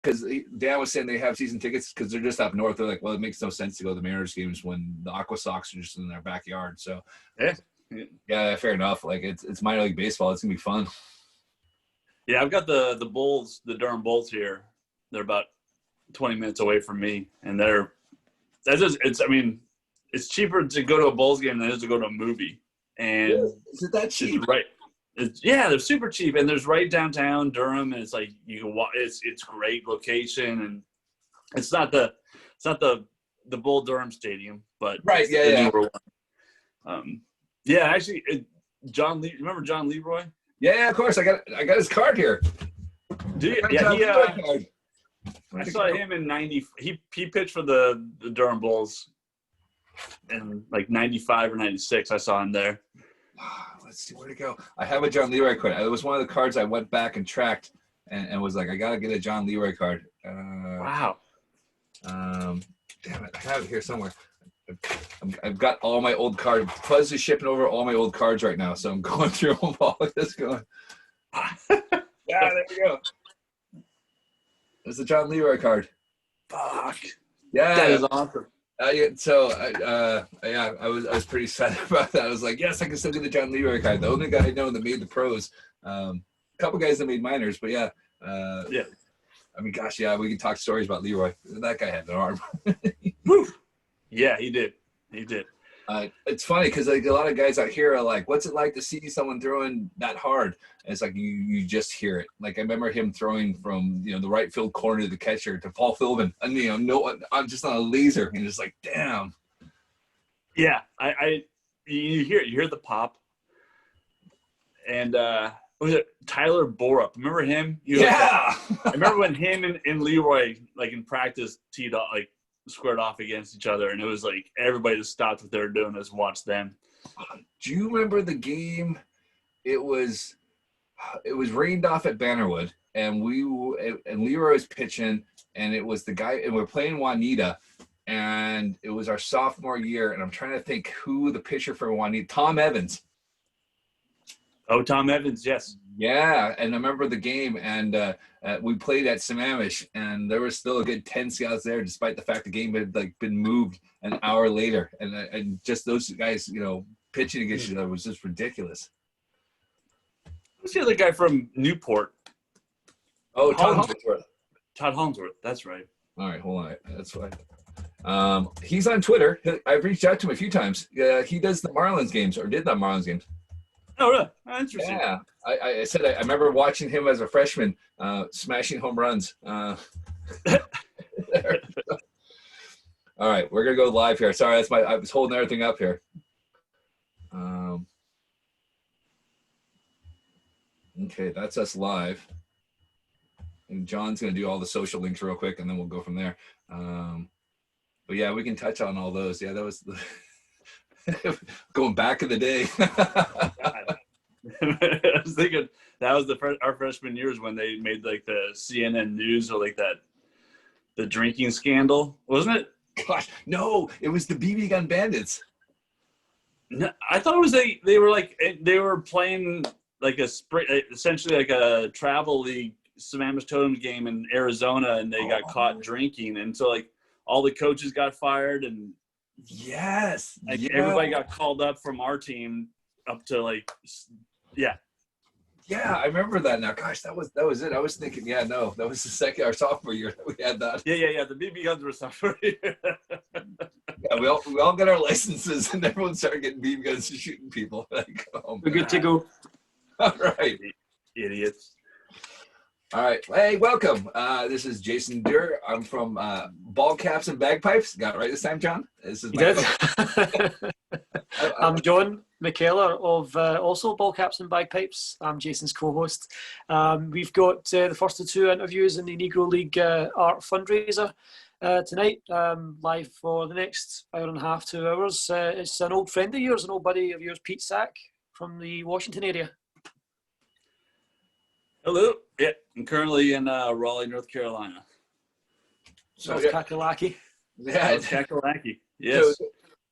because Dan was saying they have season tickets because they're just up north. They're like, well, it makes no sense to go to the Mariners games when the Aqua Sox are just in their backyard. So yeah, fair enough. Like it's minor league baseball. It's gonna be fun. Yeah, I've got the Bulls, the Durham Bulls here. They're about 20 minutes away from me, and it's cheaper to go to a Bulls game than it is to go to a movie. And is it that cheap? Right. They're super cheap, and there's right downtown Durham, and it's like you can walk. It's great location, and it's not the Bull Durham Stadium, but right, yeah. Actually, remember John Leroy? Yeah, of course. I got his card here. Do you? Yeah, I saw him in '90. He pitched for the Durham Bulls in like '95 or '96. I saw him there. Let's see, where'd it go? I have a John Leroy card. It was one of the cards I went back and tracked and was like, I gotta get a John Leroy card. Wow. Damn it, I have it here somewhere. I've got all my old cards. Fuzz is shipping over all my old cards right now, so I'm going through them all. Just going. Yeah, there we go. There's the John Leroy card. Fuck. Yeah, that is awesome. I was pretty excited about that. I was like, yes, I can still get the John Leroy card. The only guy I know that made the pros. A couple guys that made minors, but yeah. I mean, gosh, yeah, we can talk stories about Leroy. That guy had an arm. Yeah, he did. He did. It's funny because like a lot of guys out here are like, what's it like to see someone throwing that hard? And it's like you just hear it. Like I remember him throwing from the right field corner to the catcher to Paul Philbin, and I'm just on a laser, and it's like, damn. Yeah, you hear the pop, and was it Tyler Borup? Remember him? Yeah. I remember when him and Leroy like in practice teed up like squared off against each other, and it was like everybody just stopped what they were doing and watched them. Do you remember the game? It was rained off at Bannerwood, and Leroy was pitching, and it was the guy, and we're playing Juanita, and it was our sophomore year, and I'm trying to think who the pitcher for Juanita, Tom Evans. Oh, Tom Evans, yes. Yeah, and I remember the game, and we played at Sammamish, and there was still a good 10 scouts there, despite the fact the game had like been moved an hour later, and just those guys, pitching against each other was just ridiculous. Who's the other guy from Newport? Oh, Todd Holmesworth. Todd Holmesworth, that's right. All right, hold on, that's fine. He's on Twitter. I've reached out to him a few times. He does the Marlins games, or did the Marlins games. Oh, really? Oh, interesting. Yeah, I said I remember watching him as a freshman, smashing home runs. All right, we're gonna go live here. Sorry, I was holding everything up here. Okay, that's us live. And John's gonna do all the social links real quick, and then we'll go from there. But yeah, we can touch on all those. Yeah, that was going back in the day. I was thinking that was our freshman years when they made like the CNN News or like the drinking scandal, wasn't it? Gosh, no, it was the BB gun bandits. No, I thought it was they were playing like essentially like a travel league Sammamish Totems game in Arizona, and they got caught drinking, and so like all the coaches got fired, and everybody got called up from our team up to like, yeah, I remember that now. Gosh, that was it. I was thinking, that was our sophomore year that we had that. Yeah. The BB guns were sophomore year. Yeah, we all got our licenses, and everyone started getting BB guns and shooting people. Like, we're good to go. All right, idiots. All right. Hey, welcome. This is Jason Deere. I'm from Ball Caps and Bagpipes. Got it right this time, John? This is I'm John McKellar of also Ball Caps and Bagpipes. I'm Jason's co-host. We've got the first of two interviews in the Negro League Art Fundraiser tonight, live for the next hour and a half, 2 hours. It's an old friend of yours, an old buddy of yours, Pete Sack, from the Washington area. Hello. Yeah, I'm currently in Raleigh, North Carolina. Kakalaki. Yeah, Kakalaki. Yes. So,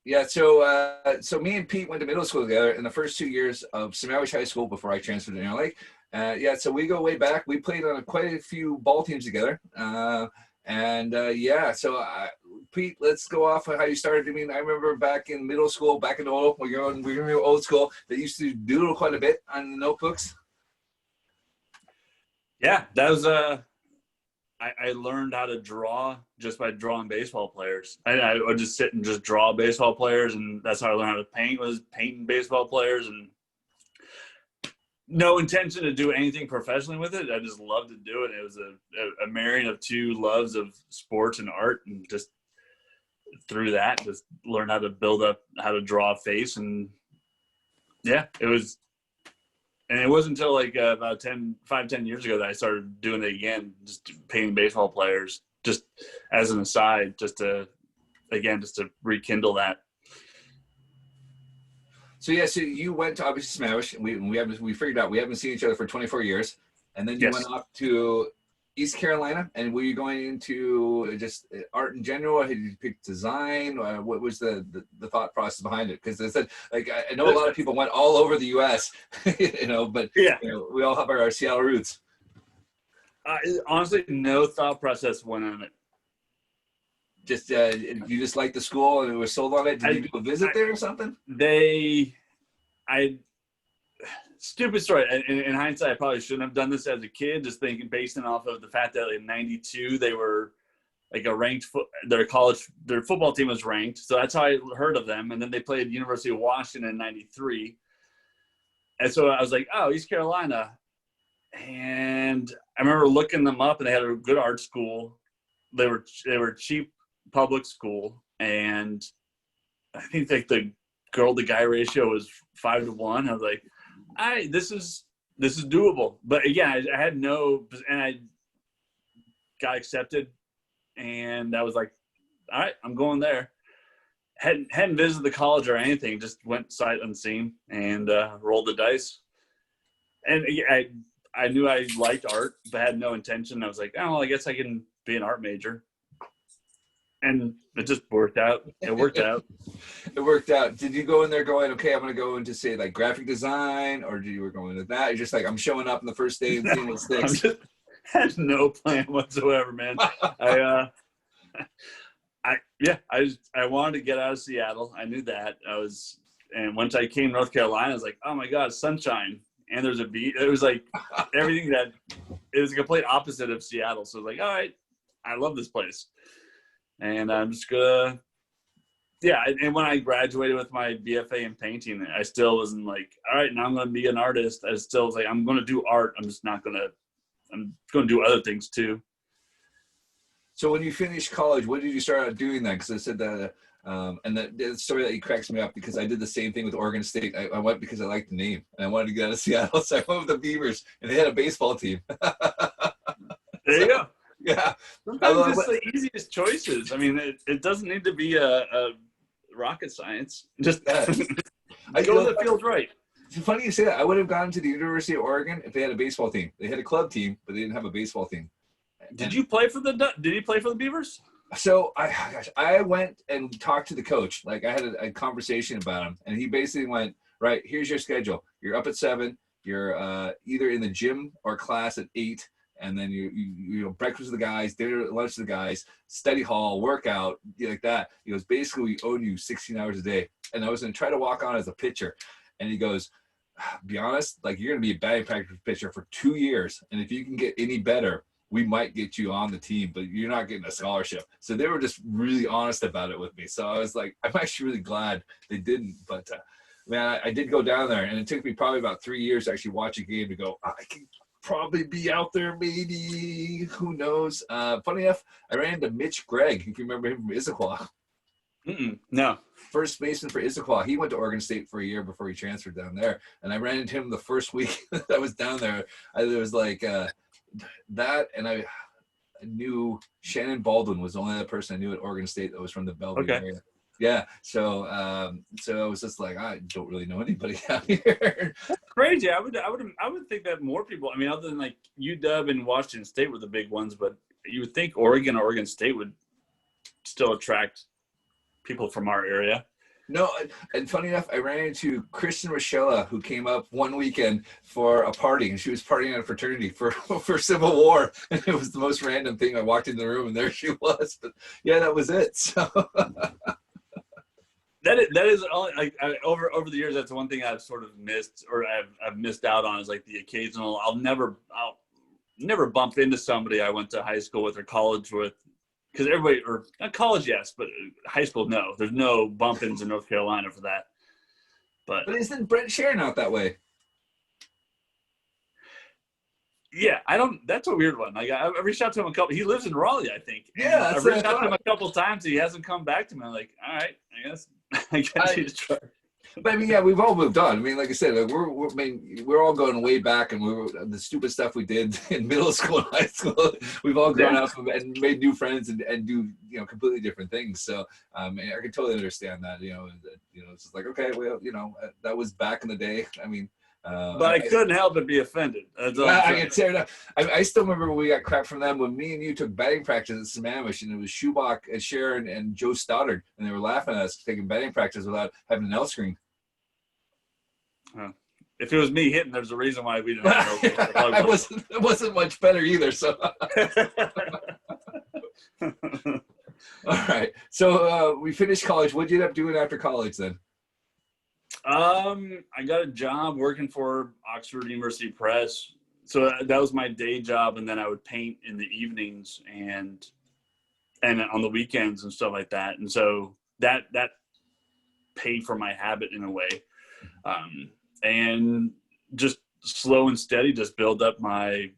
Yeah, so me and Pete went to middle school together in the first 2 years of Sammamish High School before I transferred to Interlake. Yeah, so we go way back. We played on quite a few ball teams together. Yeah, so Pete, let's go off of how you started. I mean, I remember back in middle school, back in old, when we were in old school, they used to doodle quite a bit on the notebooks. Yeah, that was I learned how to draw just by drawing baseball players. I would just sit and just draw baseball players, and that's how I learned how to paint, was painting baseball players, and no intention to do anything professionally with it. I just loved to do it. It was a marrying of two loves of sports and art, and just through that, just learn how to build up, how to draw a face, and yeah, it was. And it wasn't until like about 10 years ago that I started doing it again, just painting baseball players, just as an aside, just to rekindle that. So yeah, so you went to obviously Smash. We figured out we haven't seen each other for 24 years, and then you went off to East Carolina. And were you going into just art in general? Did you pick design? What was the thought process behind it? Because I said, like, I know a lot of people went all over the U.S., but we all have our Seattle roots. Honestly, no thought process went on it. Just you just liked the school and it was sold on it. Did you do a visit there or something? Stupid story. In hindsight, I probably shouldn't have done this as a kid, just basing off of the fact that in '92 they were like a ranked their football team was ranked, so that's how I heard of them. And then they played University of Washington in '93, and so I was like, oh, East Carolina. And I remember looking them up, and they had a good art school. They were cheap public school, and I think like the girl to guy ratio was 5 to 1. I was like, this is doable. But again, I had no, and I got accepted, and I was like, all right, I'm going there. Hadn't visited the college or anything, just went sight unseen and rolled the dice. And I knew I liked art, but had no intention. I was like, oh, well, I guess I can be an art major. And it just worked out. It worked out. It worked out. Did you go in there going, okay, I'm going to go into, say, like graphic design, or you were going to that? You're just like, I'm showing up on the first day and seeing what sticks. Had no plan whatsoever, man. I wanted to get out of Seattle. I knew that. And once I came to North Carolina, I was like, oh my God, sunshine. And there's a beach. It was like everything it was a complete opposite of Seattle. So I was like, all right, I love this place. And I'm just gonna, and when I graduated with my BFA in painting, I still wasn't like, all right, now I'm gonna be an artist. I still was like, I'm gonna do art. I'm gonna do other things too. So when you finished college, what did you start out doing then? Because I said that, and the story that cracks me up, because I did the same thing with Oregon State. I went because I liked the name, and I wanted to get out of Seattle, so I went with the Beavers, and they had a baseball team. There you go. Yeah. Sometimes it's the easiest choices. I mean, it doesn't need to be a rocket science. Just go that feels right. It's funny you say that. I would have gone to the University of Oregon if they had a baseball team. They had a club team, but they didn't have a baseball team. Did you play for the Beavers? So I went and talked to the coach. Like, I had a conversation about him, and he basically went, right, here's your schedule. You're up at 7. You're either in the gym or class at 8. And then you breakfast with the guys, dinner, lunch with the guys, study hall, workout, like that. He goes, basically, we owe you 16 hours a day. And I was going to try to walk on as a pitcher. And he goes, be honest, like, you're going to be a batting practice pitcher for 2 years. And if you can get any better, we might get you on the team, but you're not getting a scholarship. So they were just really honest about it with me. So I was like, I'm actually really glad they didn't. But man, I did go down there, and it took me probably about 3 years to actually watch a game to go, I can probably be out there, maybe. Who knows? Funny enough, I ran into Mitch Gregg, if you remember him from Issaquah. No. First baseman for Issaquah. He went to Oregon State for a year before he transferred down there. And I ran into him the first week that I was down there. There was like that, and I knew Shannon Baldwin was the only other person I knew at Oregon State that was from the Bellevue area. Yeah, so I was just like, I don't really know anybody out here. That's crazy. I would think that more people. I mean, other than like UW and Washington State were the big ones, but you would think Oregon State would still attract people from our area. No, and funny enough, I ran into Kristen Rochella, who came up one weekend for a party, and she was partying at a fraternity for for Civil War, and it was the most random thing. I walked in the room, and there she was. But yeah, that was it. So That is only like over the years. That's one thing I've sort of missed, or I've missed out on, is like the occasional. I'll never bump into somebody I went to high school with or college with, because everybody, or not college, yes, but high school, no. There's no bump-ins in North Carolina for that. But isn't Brent Sharon out that way? yeah, I don't. That's a weird one. Like I reached out to him a couple. He lives in Raleigh, I think. Yeah, I've reached out to him a couple times. He hasn't come back to me. I'm like, all right, I guess I guess you try. But I mean, yeah, we've all moved on. I mean, like I said, like, we're all going way back, and the stupid stuff we did in middle school and high school. We've all grown up and made new friends and do completely different things. So I can totally understand that. It's just like, okay, well, that was back in the day. I mean. But I couldn't help but be offended. That's all I get teared up. I still remember when we got crap from them when me and you took batting practice at Sammamish, and it was Schubach and Sharon and Joe Stoddard, and they were laughing at us taking batting practice without having an L screen. If it was me hitting, there's a reason why we didn't have it wasn't much better either. So, all right. So we finished college. What did you end up doing after college then? I got a job working for Oxford University Press. So that was my day job, and then I would paint in the evenings and on the weekends and stuff like that. And so that paid for my habit in a way. And just slow and steady, just build up my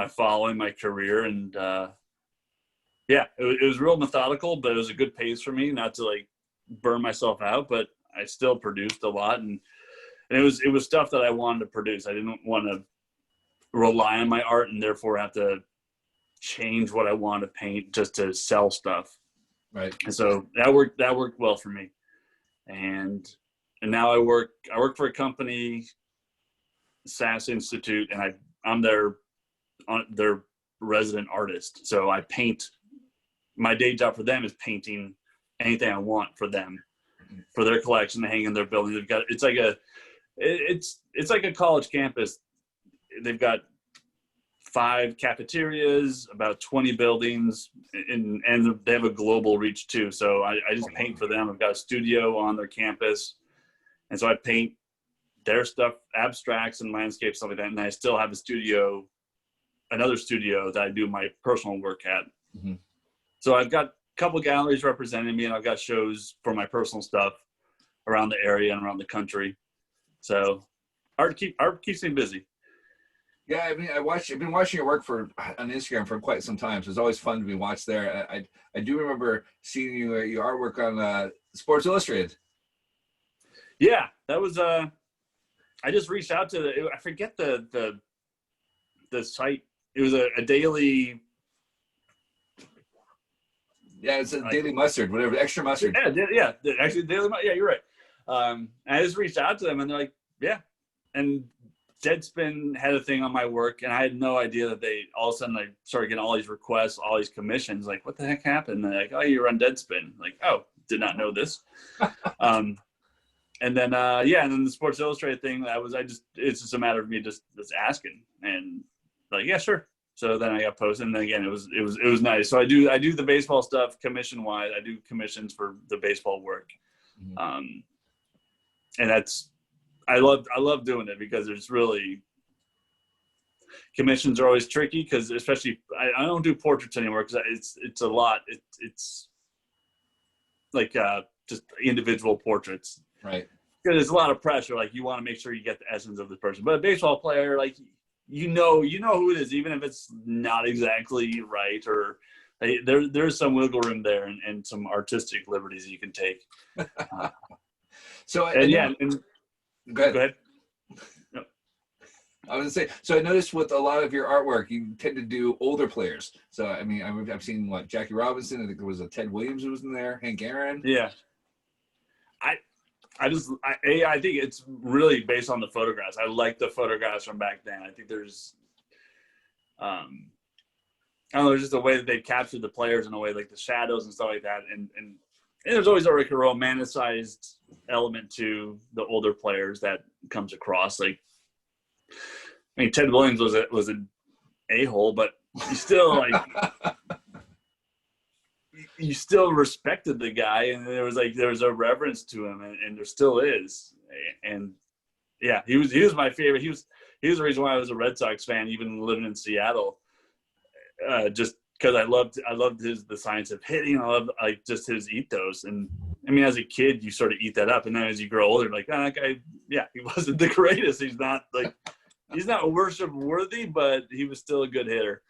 following, my career. And it was real methodical, but it was a good pace for me, not to like burn myself out, but I still produced a lot, and it was stuff that I wanted to produce. I didn't want to rely on my art and therefore have to change what I wanted to paint just to sell stuff. Right. And so that worked well for me. And now I work for a company, SAS Institute, and I'm their resident artist. So I paint. My day job for them is painting anything I want for them, for their collection to hang in their building. They've got it's like a college campus. They've got 5 cafeterias, about 20 buildings, and they have a global reach too. So I just paint for them. I've got a studio on their campus, and so I paint their stuff, abstracts and landscapes, stuff like that. And I still have another studio that I do my personal work at. Mm-hmm. So I've got a couple galleries representing me, and I've got shows for my personal stuff around the area and around the country. So art keeps me busy. Yeah, I mean, I've been watching your work on Instagram for quite some time. So it's always fun to be watched there. I do remember seeing your artwork on Sports Illustrated. Yeah, that was I just reached out to I forget the site. It was a daily. Yeah, it's a Daily Mustard, whatever, Extra Mustard. Yeah, actually Daily Mustard. Yeah, you're right. And I just reached out to them, and they're like, yeah. And Deadspin had a thing on my work, and I had no idea that they all of a sudden I started getting all these requests, all these commissions. Like, what the heck happened? And they're like, oh, you're on Deadspin. Like, oh, did not know this. And then and then the Sports Illustrated thing, it's just a matter of me just asking, and like, yeah, sure. So then I got posted, and then again, it was nice. So I do the baseball stuff commission wise. I do commissions for the baseball work, and I love doing it because there's really commissions are always tricky because especially I don't do portraits anymore because it's a lot. It's like just individual portraits, right? Because there's a lot of pressure. Like you want to make sure you get the essence of the person, but a baseball player, like. You know who it is, even if it's not exactly right, or there's some wiggle room there and some artistic liberties you can take. Go ahead. No. I was gonna say, so I noticed with a lot of your artwork, you tend to do older players. So I mean, I've seen Jackie Robinson. I think there was a Ted Williams who was in there, Hank Aaron. Yeah. I think it's really based on the photographs. I like the photographs from back then. I think there's, I don't know, there's just a way that they captured the players in a way, like the shadows and stuff like that. And And there's always like a romanticized element to the older players that comes across. Like, I mean, Ted Williams was an a-hole, but you still like you still respected the guy, and there was a reverence to him, and there still is. And yeah, he was my favorite. He was the reason why I was a Red Sox fan, even living in Seattle. Just because I loved the science of hitting. I loved like just his ethos. And I mean, as a kid, you sort of eat that up, and then as you grow older, like, oh, that guy, yeah, he wasn't the greatest. He's not worship worthy, but he was still a good hitter.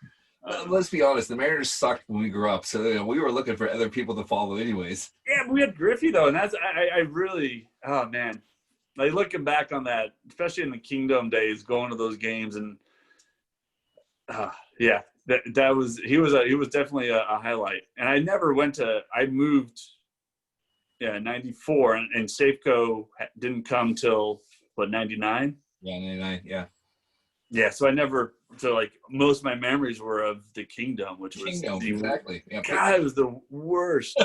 Let's be honest, the Mariners sucked when we grew up, so we were looking for other people to follow anyways. Yeah, but we had Griffey though, and that's I really, oh man, like looking back on that, especially in the Kingdom days, going to those games, and yeah, that was he was definitely a highlight. And I moved, yeah, 94, and Safeco didn't come till what, 99? Yeah, 99, yeah. Yeah, so like most of my memories were of the Kingdom, which was exactly. Yeah, God, it was the worst.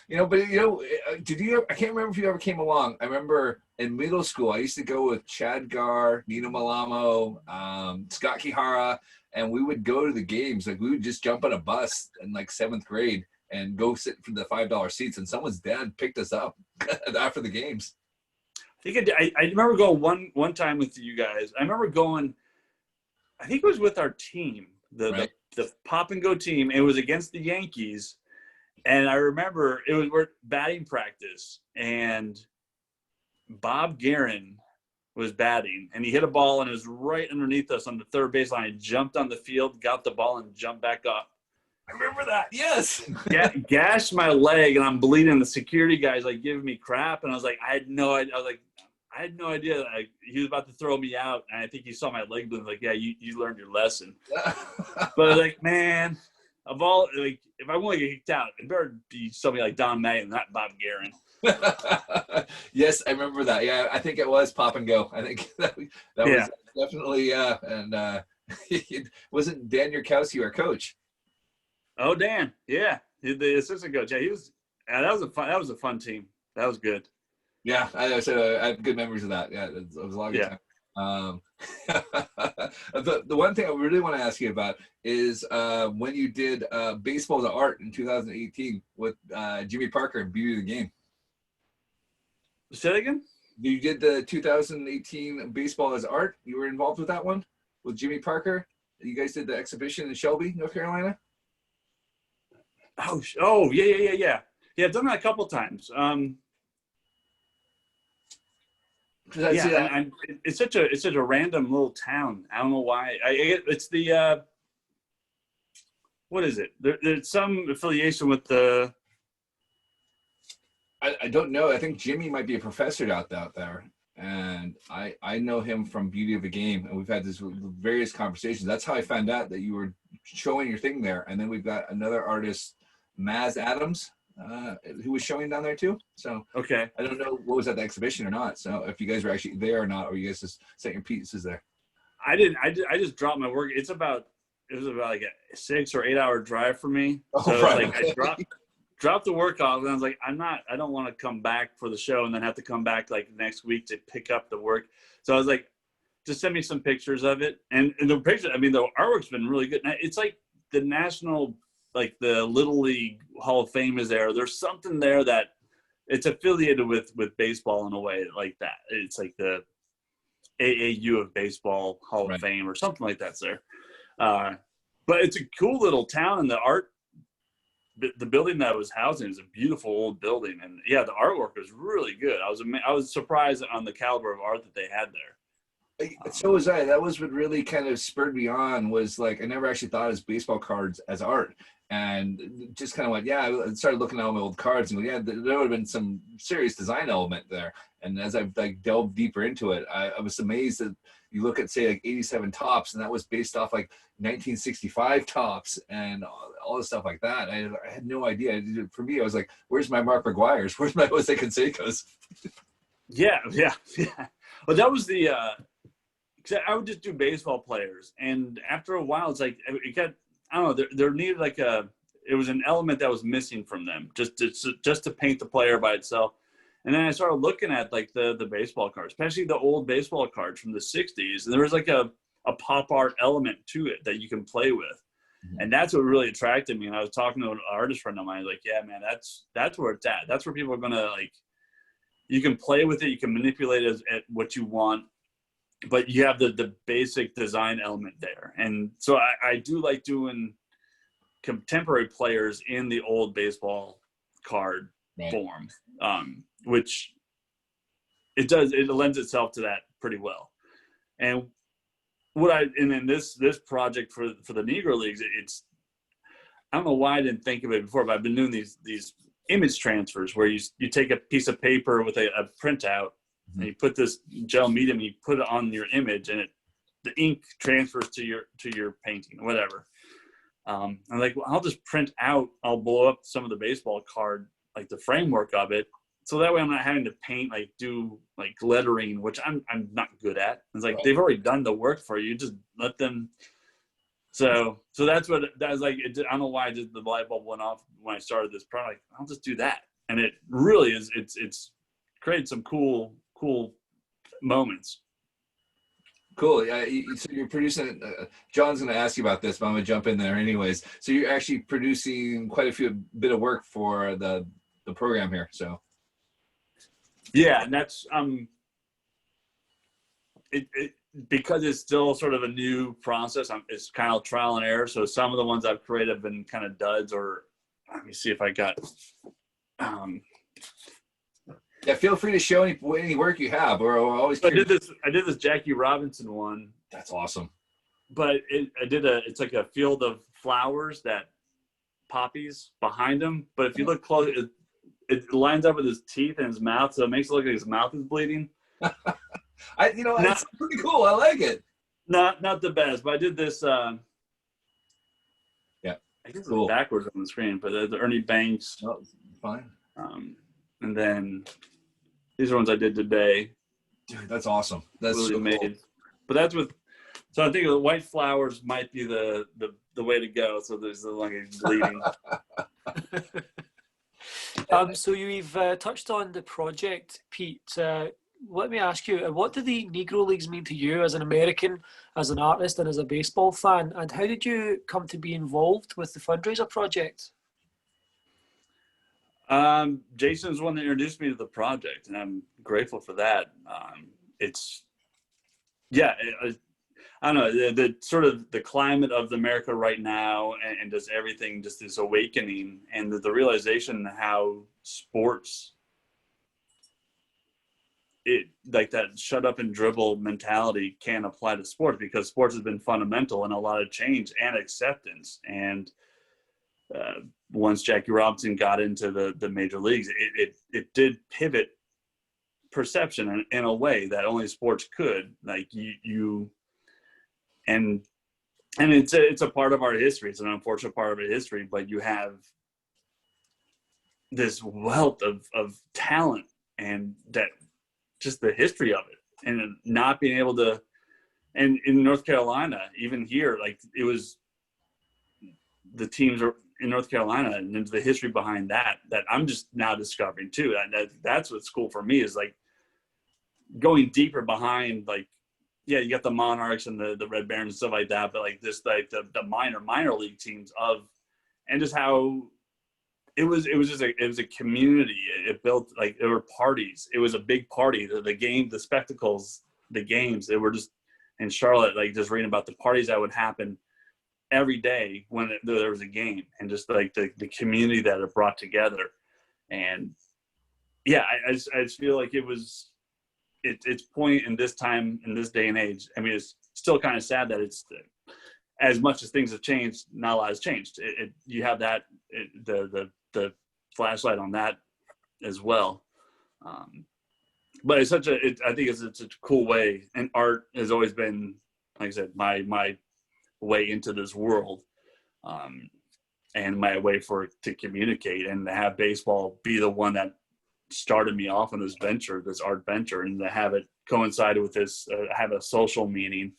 Did you? I can't remember if you ever came along. I remember in middle school, I used to go with Chad Gar, Nino Malamo, Scott Kihara, and we would go to the games. Like we would just jump on a bus in like 7th grade and go sit for the $5 seats, and someone's dad picked us up after the games. I remember going one time with you guys. I remember going, I think it was with our team, the Pop and Go team. It was against the Yankees. And I remember we're batting practice, and Bob Guerin was batting, and he hit a ball, and it was right underneath us on the third baseline. He jumped on the field, got the ball, and jumped back up. I remember that. Yes. Gashed my leg, and I'm bleeding. The security guy's like giving me crap, and I was like, I had no idea. I had no idea that he was about to throw me out, and I think he saw my leg bleeding. Like, yeah, you learned your lesson. But I was like, man, of all, like, if I want to get kicked out, it better be somebody like Don May, not Bob Guerin. Yes, I remember that. Yeah, I think it was Pop and Go. I think that was definitely and wasn't Dan Yurkowski our coach? Oh, Dan, yeah, the assistant coach. Yeah, he was. That was a fun team. That was good. Yeah, I have good memories of that. Yeah, it was a long time. The one thing I really want to ask you about is when you did Baseball to Art in 2018 with Jimmy Parker and Beauty of the Game. Say that again? You did the 2018 Baseball as Art. You were involved with that one with Jimmy Parker. You guys did the exhibition in Shelby, North Carolina. Oh, yeah. Yeah, I've done that a couple times. It's such a random little town. I don't know why. It's the what is it? There's some affiliation with the. I don't know. I think Jimmy might be a professor out there, and I know him from Beauty of the Game, and we've had this various conversations. That's how I found out that you were showing your thing there, and then we've got another artist, Maz Adams, who was showing down there too. So okay, I don't know what was at the exhibition or not. So if you guys were actually there or not, or you guys just set your pieces there. I didn't. I just dropped my work. It was about like a 6 or 8 hour drive for me. So right. Like I dropped the work off, and I was like, I don't want to come back for the show and then have to come back like next week to pick up the work. So I was like, just send me some pictures of it. And the picture, I mean, the artwork's been really good. It's like the national, like the Little League Hall of Fame is there. There's something there that it's affiliated with baseball in a way like that. It's like the AAU of Baseball Hall of Fame or something like that's there. But it's a cool little town, and the building that I was housing is a beautiful old building. And yeah, the artwork was really good. I was surprised on the caliber of art that they had there. So was I. That was what really kind of spurred me on, was like, I never actually thought of baseball cards as art. And just kind of went, I started looking at all my old cards and there would have been some serious design element there. And as I've like delved deeper into it, I was amazed that you look at, say, like 87 Topps, and that was based off like 1965 Topps and all this stuff like that. I had no idea. For me, I was like, where's my Mark McGuire's? Where's my Jose Canseco's? Yeah. Well, that was the because I would just do baseball players, and after a while, it's like it got, I don't know, there needed like was an element that was missing from them, just to paint the player by itself. And then I started looking at like the baseball cards, especially the old baseball cards from the 60s. And there was like a pop art element to it that you can play with. Mhm. And that's what really attracted me. And I was talking to an artist friend of mine, like, yeah, man, that's where it's at. That's where people are going to, like, you can play with it. You can manipulate it at what you want, but you have the basic design element there. And so I do like doing contemporary players in the old baseball card form, which it lends itself to that pretty well. And in this project for the Negro Leagues, I don't know why I didn't think of it before, but I've been doing these image transfers where you take a piece of paper with a printout, Mhm. and you put this gel medium, you put it on your image, and the ink transfers to your painting, whatever. I'm like, well, I'll blow up some of the baseball card, like the framework of it, so that way I'm not having to paint, like do like lettering, which I'm not good at. It's like, they've already done the work for you, just let them. So that's what that was like. I don't know why the light bulb went off when I started this product. I'll just do that, and it really is. It's created some cool moments. Cool. Yeah. So you're producing. John's going to ask you about this, but I'm going to jump in there anyways. So you're actually producing quite a bit of work for the program here. So. Yeah, and that's because it's still sort of a new process. It's kind of trial and error. So some of the ones I've created have been kind of duds. Or let me see if I got. Yeah, feel free to show any work you have. We're always curious. I did this Jackie Robinson one. That's awesome. But it's like a field of flowers, that poppies behind him. But if you look close, it lines up with his teeth and his mouth, so it makes it look like his mouth is bleeding. It's pretty cool. I like it. Not the best, but I did this. Yeah, I guess cool. It's backwards on the screen, but the Ernie Banks. Oh, fine. And then these are ones I did today. Dude, that's awesome. That's really so made. Cool. But that's with. So I think the white flowers might be the way to go. So there's like a bleeding. So you've touched on the project, Pete. Let me ask you, what do the Negro Leagues mean to you as an American, as an artist, and as a baseball fan? And how did you come to be involved with the Fundraiser project? Jason's the one that introduced me to the project, and I'm grateful for that. I don't know, the sort of the climate of America right now, and just everything, just this awakening, and the realization how sports, like that shut up and dribble mentality can apply to sports, because sports has been fundamental in a lot of change and acceptance. And once Jackie Robinson got into the major leagues, it did pivot perception in a way that only sports could. Like and it's a part of our history. It's an unfortunate part of our history, but you have this wealth of talent, and that just the history of it, and not being able to. And in North Carolina, even here, like it was the teams are in North Carolina, and the history behind that I'm just now discovering too. And that's what's cool for me, is like going deeper behind, like, yeah, you got the Monarchs and the Red Barons and stuff like that, but like this, like the minor league teams and just how it was a community. It built, like, there were parties. It was a big party. The game, the spectacles, the games, they were just in Charlotte, like just reading about the parties that would happen every day when there was a game, and just like the community that it brought together. And yeah, I just feel like it's point in this time, in this day and age. I mean, it's still kind of sad that it's, as much as things have changed, not a lot has changed. You have that, the flashlight on that as well. But it's I think it's a cool way, and art has always been, like I said, my way into this world, and my way to communicate, and to have baseball be the one that started me off on this venture, this art venture, and to have it coincide with this, have a social meaning,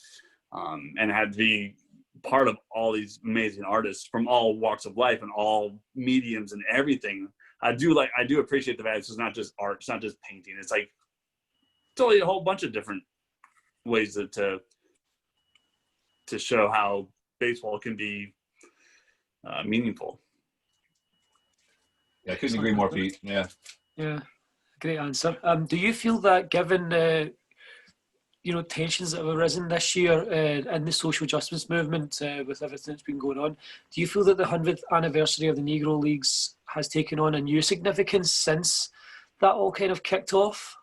and have to be part of all these amazing artists from all walks of life and all mediums and everything. I do appreciate the fact it's not just art, it's not just painting. It's like totally a whole bunch of different ways to show how baseball can be meaningful. Yeah, I couldn't agree more, Pete. Yeah. Yeah, great answer. Do you feel that given tensions that have arisen this year in the social justice movement with everything that's been going on, do you feel that the 100th anniversary of the Negro Leagues has taken on a new significance since that all kind of kicked off?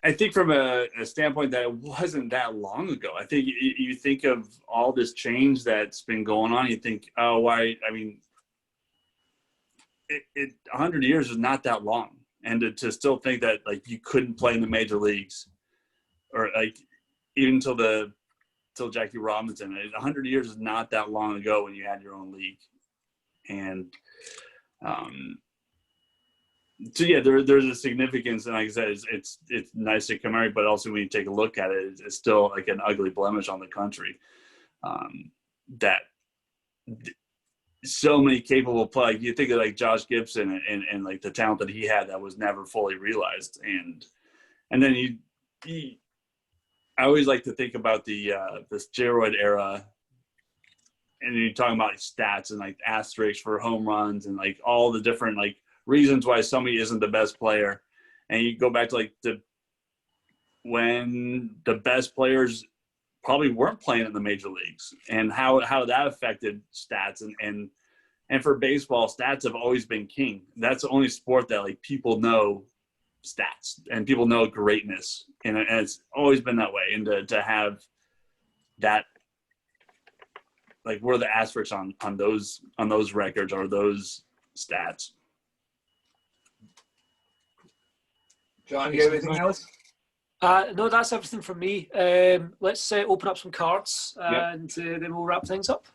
I think from a standpoint that it wasn't that long ago. I think you think of all this change that's been going on. You think, oh, why? I mean, 100 years is not that long, and to still think that like you couldn't play in the major leagues, or like even till Jackie Robinson. 100 years is not that long ago when you had your own league, and so yeah, there's a significance, and like I said, it's nice to commemorate, but also when you take a look at it, it's still like an ugly blemish on the country. That so many capable players. You think of like Josh Gibson and like the talent that he had that was never fully realized, and then I always like to think about the steroid era, and you're talking about like stats and like asterisks for home runs and like all the different like reasons why somebody isn't the best player. And you go back to like when the best players probably weren't playing in the major leagues, and how that affected stats. And for baseball, stats have always been king. That's the only sport that like people know stats and people know greatness. And it's always been that way. And to have that, like, what are the asterisks on those records or those stats? John, you have anything else? No, that's everything from me. Let's open up some cards and then we'll wrap things up.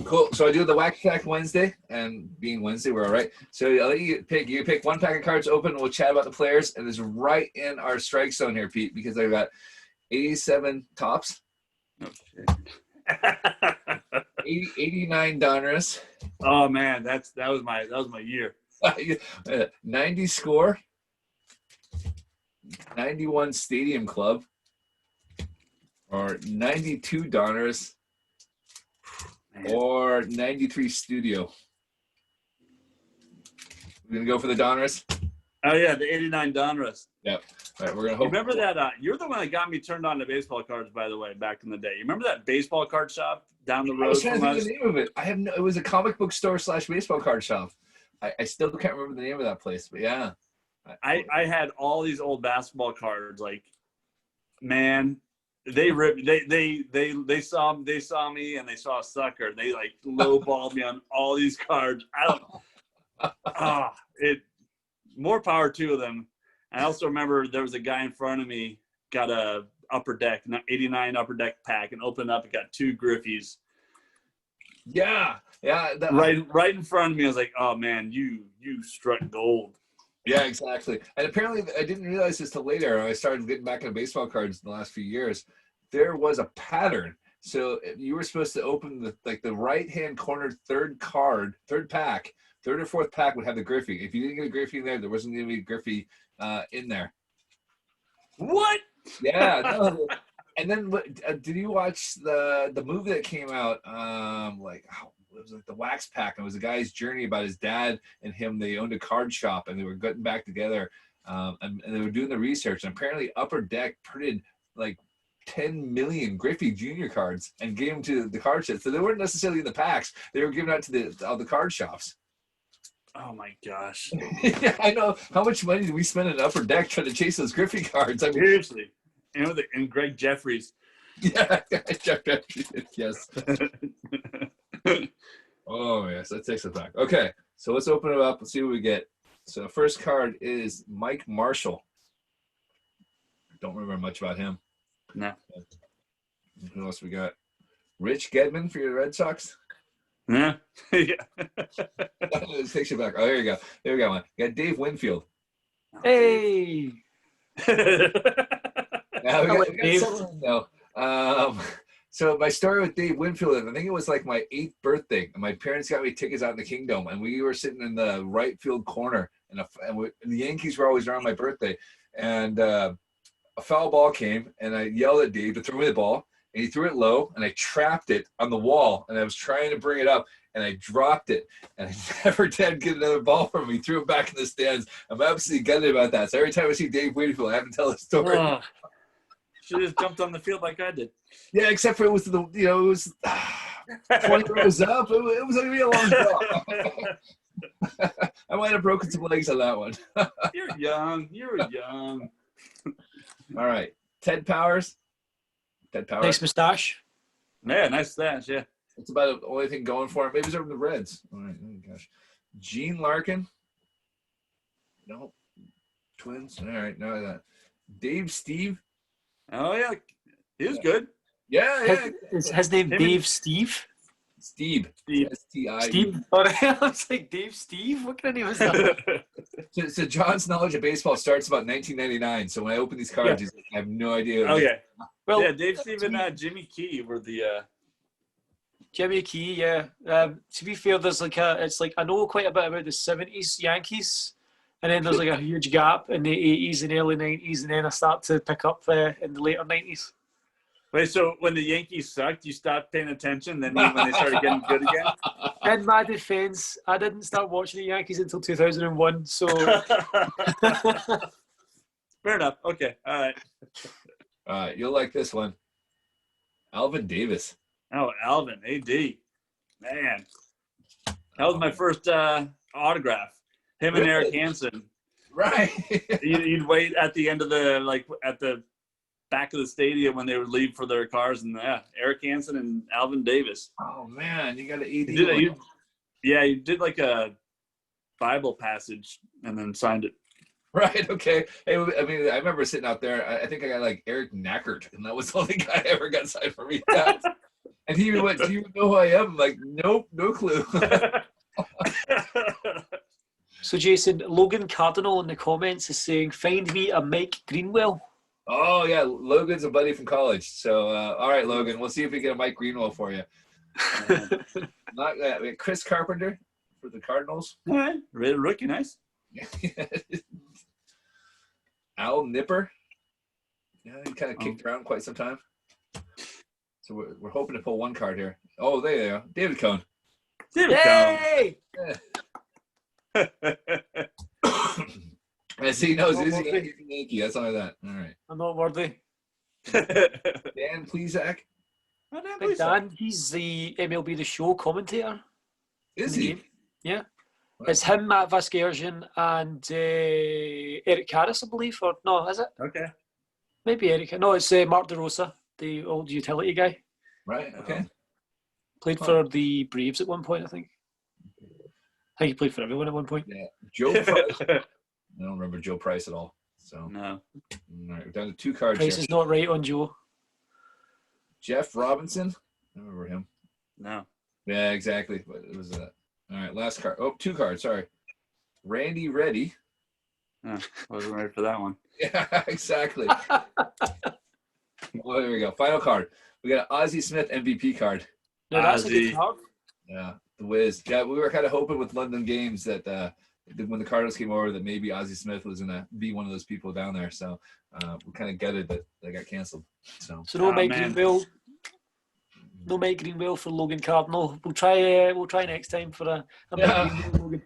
Cool. So I do the Whack Pack Wednesday, and being Wednesday, we're all right. So I'll let you pick. You pick one pack of cards open, and we'll chat about the players. And it's right in our strike zone here, Pete, because I've got 87 tops, 89 Donruss. Oh man, that was my year. 90 score, 91 Stadium Club, or 92 Donruss, or 93 Studio. We're gonna go for the Donruss. Oh yeah, the 89 Donruss. Yep. All right, we're gonna hope. Remember that? You're the one that got me turned on to baseball cards, by the way, back in the day. You remember that baseball card shop down the road? I was trying to from think us? of the name of it. It was a comic book store / baseball card shop. I still can't remember the name of that place, but yeah. I had all these old basketball cards. Like, man, they saw me and they saw a sucker. They like lowballed me on all these cards. More power to them. I also remember there was a guy in front of me got a upper deck 89 upper deck pack and opened up and got 2 Griffies. Yeah. Right in front of me. I was like, oh man, you struck gold. Yeah, exactly. And apparently, I didn't realize this till later. I started getting back into baseball cards in the last few years. There was a pattern. So you were supposed to open the right-hand corner third pack, third or fourth pack would have the Griffey. If you didn't get a Griffey in there wasn't going to be a Griffey in there. What? Yeah. No. And then, did you watch the movie that came out? It was like the Wax Pack. It was a guy's journey about his dad and him. They owned a card shop and they were getting back together, and they were doing the research. And apparently, Upper Deck printed like 10 million Griffey Jr. cards and gave them to the card shops. So they weren't necessarily in the packs; they were given out to all the card shops. Oh my gosh! Yeah, I know. How much money did we spend at Upper Deck trying to chase those Griffey cards? I mean, seriously, and Greg Jeffries. Yeah, Jeff Jeffries. Yes. Oh yes, that takes us back. Okay, so let's open it up and see what we get. So the first card is Mike Marshall. Don't remember much about him. No. Who else we got? Rich Gedman for your Red Sox. Yeah. Yeah. It takes you back. Oh, there you go. There we got one. You got Dave Winfield. Hey. Now we got Dave. someone though. So my story with Dave Winfield, I think it was like my 8th birthday, and my parents got me tickets out in the Kingdom, and we were sitting in the right field corner, and the Yankees were always around my birthday, and a foul ball came, and I yelled at Dave to throw me the ball, and he threw it low, and I trapped it on the wall, and I was trying to bring it up, and I dropped it, and I never did get another ball from him. He threw it back in the stands. I'm absolutely gutted about that. So every time I see Dave Winfield, I have to tell the story. Oh, should have jumped on the field like I did. Yeah, except for it was 20 rows up. It was going to be a long draw. I might have broken some legs on that one. You're young. You're young. All right. Ted Powers. Nice moustache. Yeah, nice stash. Yeah. That's about the only thing going for him. Maybe he's over the Reds. All right. Oh, gosh. Gene Larkin. No. Twins. All right. No, that. Dave Steve. Oh, yeah. He was good. Yeah. Is his name Dave Steve? Steve. S-T-I. Steve? I was like, Dave Steve? What kind of name is that? So John's knowledge of baseball starts about 1999. So when I open these cards, he's like, I have no idea. Okay. Well, yeah, Dave Steve and Jimmy Key were the Jimmy Key, yeah. To be fair, there's it's like I know quite a bit about the 70s Yankees, and then there's like a huge gap in the 80s and early 90s, and then I start to pick up in the later 90s. Wait, so when the Yankees sucked, you stopped paying attention, then when they started getting good again? In my defense, I didn't start watching the Yankees until 2001, so... Fair enough. Okay, all right. All right, you'll like this one. Alvin Davis. Oh, Alvin, AD. Man. That was my first autograph. Him and Eric Hansen. Right. You'd wait at the end of at the back of the stadium when they would leave for their cars, and Eric Hansen and Alvin Davis. Oh man, you got an AD. You did like a Bible passage and then signed it. Right. Okay. Hey, I mean, I remember sitting out there. I think I got like Eric Nackert, and that was the only guy I ever got signed for me. And he even went, "Do you know who I am?" I'm like, nope, no clue. So Jason, Logan Cardinal in the comments is saying, "Find me a Mike Greenwell." Oh yeah, Logan's a buddy from college. So all right, Logan, we'll see if we get a Mike Greenwell for you. Not Chris Carpenter for the Cardinals. All right, rookie, nice. Al Nipper. Yeah, he kind of kicked around quite some time. So we're hoping to pull one card here. Oh, there you go. David Cohn. Hey! I see. No, he's a Yankee. That's only that. All right. I'm not worthy. Dan Plesac. Dan, he's the MLB The Show commentator. Is he? Game. Yeah. It's him, Matt Vasgersian, and Eric Karras, I believe. Or no, is it? Okay. Maybe Eric. No, it's Mark DeRosa, the old utility guy. Right. Okay. Played for the Braves at one point, I think. I think he played for everyone at one point. Yeah. Joe Price. I don't remember Joe Price at all. So no. All right, we're down to 2 cards. Price is not right on Joe. Jeff Robinson. I remember him. No. Yeah, exactly. But it was all right, last card. Oh, 2 cards. Sorry. Randy Reddy. I wasn't ready for that one. Yeah, exactly. Well, there we go. Final card. We got an Ozzie Smith MVP card. No, that's a good card. Yeah, the Wiz. Yeah, we were kind of hoping with London Games that when the Cardinals came over that maybe Ozzie Smith was going to be one of those people down there. So we kind of gutted that they got canceled. So no Mike Greenwell. No Mike Greenwell for Logan Cardinal. We'll try next time for a Mike Greenwell Logan.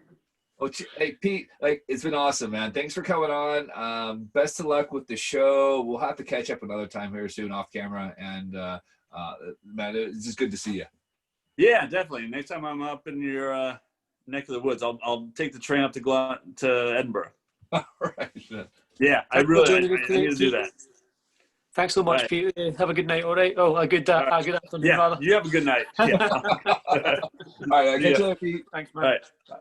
Well, hey Pete, it's been awesome, man. Thanks for coming on. Best of luck with the show. We'll have to catch up another time here soon off camera. And man, it's just good to see you. Yeah, definitely. Next time I'm up in your neck of the woods, I'll take the train up to Edinburgh. All right. Yeah, I need to do that. Thanks so much, Pete. Have a good night. All right. Oh, a good afternoon. Yeah, rather. you have a good night. Yeah. All right. I'll catch you later, Pete. Thanks, man. All right. Bye.